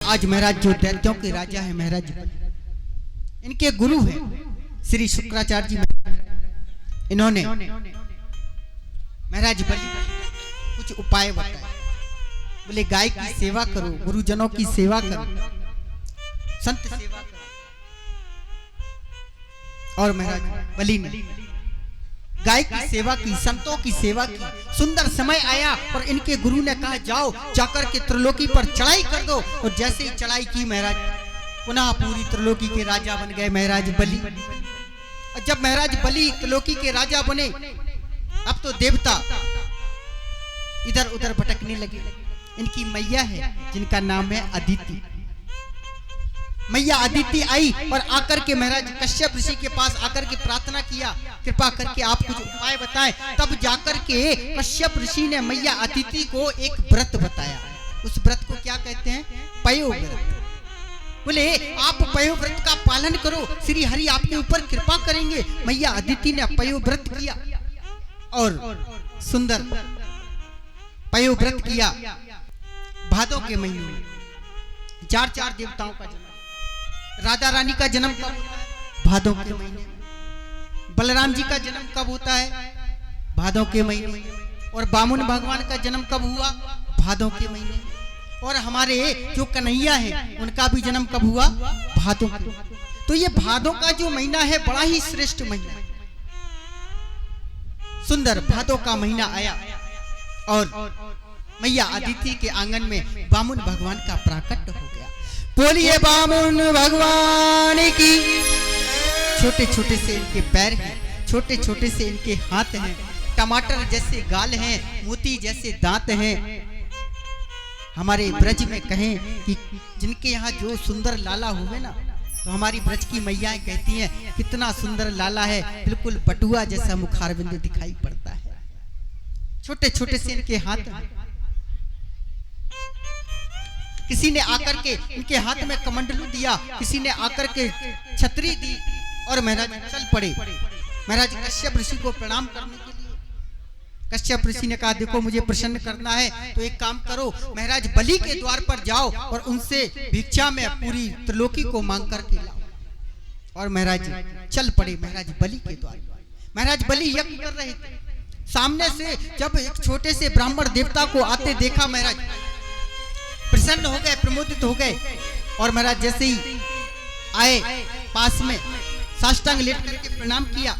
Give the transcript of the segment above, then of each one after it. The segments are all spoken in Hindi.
आज महाराज जो दैत्यों के राजा है महाराज, इनके गुरु है श्री शुक्राचार्य जी महाराज। इन्होंने महाराज बलि कुछ उपाय बताए। बोले गाय की सेवा करो, गुरुजनों की सेवा करो, संत सेवा करो। और महाराज बलि ने गाय की सेवा की, संतों की सेवा की। सुंदर समय आया और इनके गुरु ने कहा जाओ जाकर के त्रिलोकी पर चढ़ाई कर दो। और जैसे ही चढ़ाई की महाराज, पुनः पूरी त्रिलोकी के राजा बन गए महाराज बलि। और जब महाराज बलि त्रिलोकी के राजा बने, अब तो देवता इधर उधर भटकने लगे। इनकी मैया है जिनका नाम है अदिति। मैया अदिति आई और आकर के महाराज कश्यप ऋषि के पास आकर के प्रार्थना किया, कृपा करके आप कुछ उपाय बताएं। तब जाकर के कश्यप ऋषि ने मैया अदिति को एक व्रत बताया। उस व्रत को क्या कहते हैं? पयो व्रत। बोले आप पयो व्रत का पालन करो, श्री हरि आपके ऊपर कृपा करेंगे। मैया अदिति ने पयो व्रत किया और सुंदर पयो व्रत किया। भादों के महीने में 4 देवताओं का जन्म। राधा रानी का जन्म कब होता है? भादों के महीने में। बलराम जी का जन्म कब होता है? भादों के महीने में। और बामुन भगवान का जन्म कब हुआ? भादों के महीने में। और हमारे जो कन्हैया है उनका भी जन्म कब हुआ? भादों के। तो ये भादों का जो महीना है बड़ा ही श्रेष्ठ महीना है। सुंदर भादों का महीना आया और मैया अदिति के आंगन में बामुन भगवान का प्राकट्य हो गया। बोलिए बामुन भगवान की। छोटे छोटे से इनके पैर हैं, छोटे छोटे से इनके हाथ हैं, टमाटर जैसे गाल हैं, मोती जैसे दांत हैं। हमारे ब्रज में कहें कि जिनके यहाँ जो सुंदर लाला हुए ना, तो हमारी ब्रज की मैयाएं कहती हैं कितना सुंदर लाला है, बिल्कुल बटुआ जैसा मुखारबिंद दिखाई पड़ता है। छोटे छोटे से इनके हाथ हैं। किसी ने आकर के इनके हाथ में कमंडलू दिया, किसी ने आकर के छतरी दी और महाराज चल पड़े महाराज कश्यप ऋषि को प्रणाम करने के लिए। कश्यप ऋषि ने कहा देखो मुझे प्रसन्न करना है तो एक काम करो, महाराज बलि के द्वार पर जाओ और उनसे भिक्षा में पूरी त्रिलोकी को मांग करके लाओ। और महाराज चल पड़े महाराज बलि के द्वार। महाराज बलि यज्ञ कर रहे थे। सामने से जब एक छोटे से ब्राह्मण देवता को आते देखा, महाराज प्रसन्न हो गए, प्रमोदित हो गए। और महाराज जैसे ही आए पास में साष्टांग लेट करके प्रणाम किया।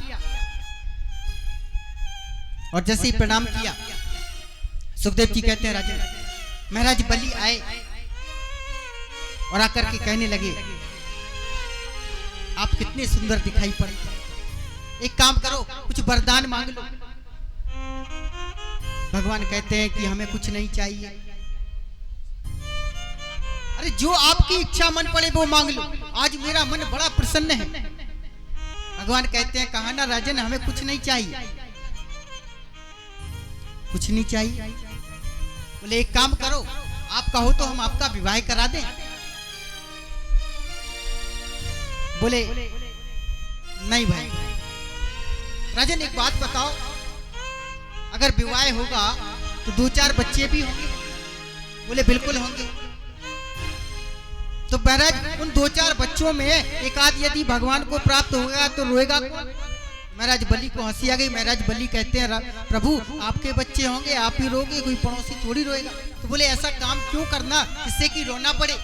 और जैसे ही प्रणाम किया, सुखदेव जी कहते हैं राजन, महाराज बलि आए और आकर के कहने लगे आप कितने सुंदर दिखाई पड़ते हैं, एक काम करो कुछ वरदान मांग लो। भगवान कहते हैं कि हमें कुछ नहीं चाहिए। अरे जो आपकी इच्छा मन पड़े वो मांग लो, आज मेरा मन बड़ा प्रसन्न है। भगवान कहते हैं कहा ना राजन हमें कुछ नहीं चाहिए, कुछ नहीं चाहिए। बोले एक काम करो, आप कहो तो हम आपका विवाह करा दें। बोले नहीं भाई। राजन एक बात बताओ, अगर विवाह होगा तो 2-4 बच्चे भी होंगे। बोले बिल्कुल होंगे। तो महाराज उन 2-4 बच्चों में एक आध यदि भगवान को प्राप्त होगा तो रोएगा कौन? महाराज बलि को हंसी आ गई। महाराज बलि कहते हैं प्रभु आपके बच्चे होंगे, आप ही रोगे, कोई पड़ोसी थोड़ी रोएगा। तो बोले ऐसा काम क्यों करना जिससे कि रोना पड़े।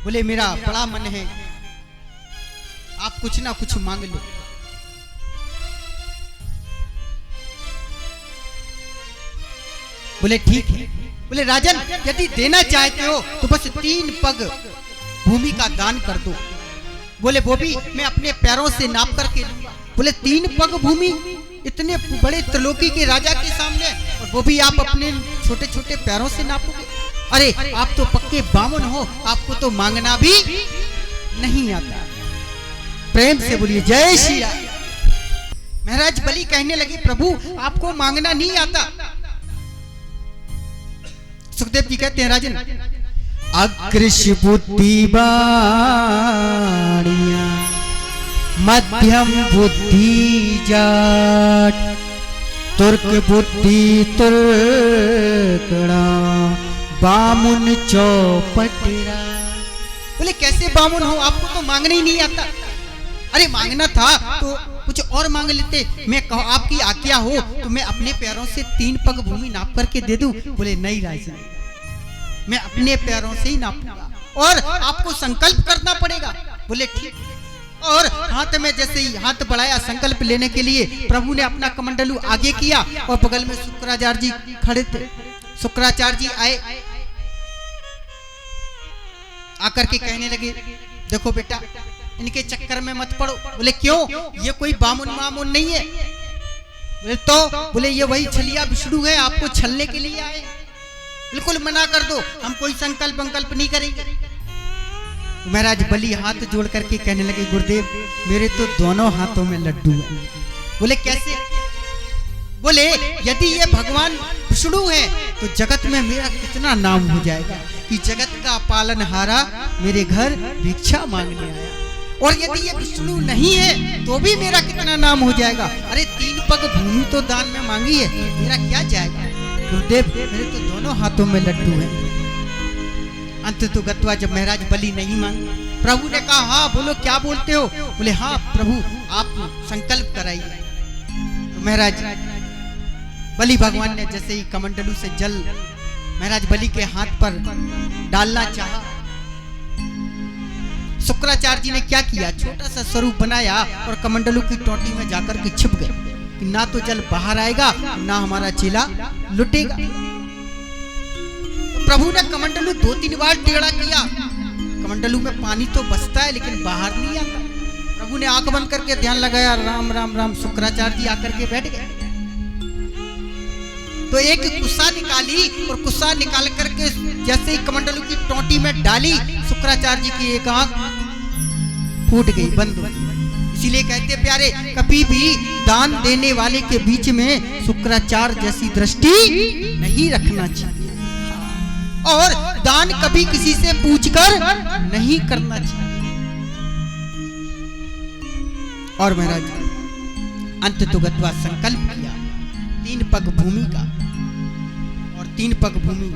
बोले मेरा बड़ा मन है, आप कुछ ना कुछ मांग लो। बोले ठीक है। बोले राजन यदि देना चाहते हो तो बस 3 पग भूमि का दान कर दो। बोले वो भी मैं अपने पैरों से नाप करके लूंगा। बोले 3 पग भूमि इतने बड़े त्रिलोकी के राजा के सामने, और वो भी आप अपने छोटे छोटे पैरों से नापोगे? अरे आप तो पक्के बामन हो, आपको तो मांगना भी नहीं आता। प्रेम से बोलिए जय श्री राम। महाराज बलि कहने लगे प्रभु आपको मांगना नहीं आता। सुखदेव जी कहते हैं राजन अग्रश बुद्धि बाणिया मध्यम बुद्धि जाट तुर्क बुद्धि तुर्कड़ा बामुन चौपटेरा। बोले कैसे बामुन हो, आपको तो मांगना ही नहीं आता। अरे मांगना था तो कुछ और मांग लेते। मैं कहो आपकी आज्ञा हो तो मैं अपने पैरों से 3 पग भूमि नाप करके दे दूं। बोले नहीं राजन, मैं अपने पैरों से ही नापूंगा और आपको संकल्प करना पड़ेगा। बोले ठीक। और हाथ में जैसे ही हाथ बढ़ाया संकल्प लेने के लिए, प्रभु ने अपना कमंडलू आगे किया और बगल में शुक्राचार्य जी खड़े थे। शुक्राचार्य जी आए, आकर के कहने लगे देखो बेटा इनके चक्कर में मत पड़ो। बोले क्यों, ये कोई बामुन मामुन नहीं है। बोले तो, बोले ये वही छलिया विष्णु है, आपको छलने के लिए आए। बिल्कुल मना कर दो, हम कोई संकल्प वंकल्प नहीं करेंगे। महाराज बलि हाथ जोड़ करके कहने लगे गुरुदेव मेरे तो दोनों हाथों में लड्डू है। बोले कैसे। बोले यदि ये भगवान विष्णु है तो जगत में मेरा कितना नाम हो जाएगा कि जगत का पालनहारा मेरे घर भिक्षा मांगने आया। और यदि ये विष्णु नहीं है तो भी मेरा कितना नाम हो जाएगा। अरे 3 पग भूमि तो दान में मांगी है, मेरा क्या जाएगा। गुरुदेव मेरे तो दोनों हाथों में लड्डू है। अंत तो गत्वा जब महाराज बलि नहीं मांगे, प्रभु ने कहा हाँ बोलो क्या बोलते हो। बोले हाँ प्रभु आप संकल्प कराइए। तो महाराज बलि भगवान ने जैसे ही कमंडलू से जल महाराज बलि के हाथ पर डालना चाहा, शुक्राचार्य जी ने क्या किया, छोटा सा स्वरूप बनाया और कमंडलू की टोटी में जाकर के छिप गए कि ना तो जल बाहर आएगा ना हमारा चेला लुटेगा। प्रभु ने कमंडलू 2-3 बार टेढ़ा किया, कमंडलू में पानी तो बसता है लेकिन बाहर नहीं आता। प्रभु ने आंख बंद करके ध्यान लगाया, राम राम राम। शुक्राचार्य जी आकर के बैठ गए तो एक कुस्सा निकाली और कुस्सा निकाल करके जैसे ही कमंडलू की टोटी में डाली, शुक्राचार्य जी की एक आंख फूट गई, बंद हो गई। इसीलिए कहते प्यारे कभी भी दान देने वाले के बीच में शुक्राचार्य जैसी दृष्टि नहीं रखना चाहिए और दान कभी किसी से पूछकर नहीं करना चाहिए। और महाराज अंत तो गत्वा संकल्प किया 3 पग भूमि का और 3 पग भूमि।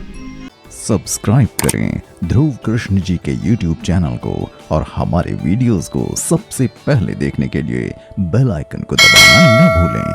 सब्सक्राइब करें ध्रुव कृष्ण जी के YouTube चैनल को और हमारे वीडियोस को सबसे पहले देखने के लिए बेल आइकन को दबाना न भूलें।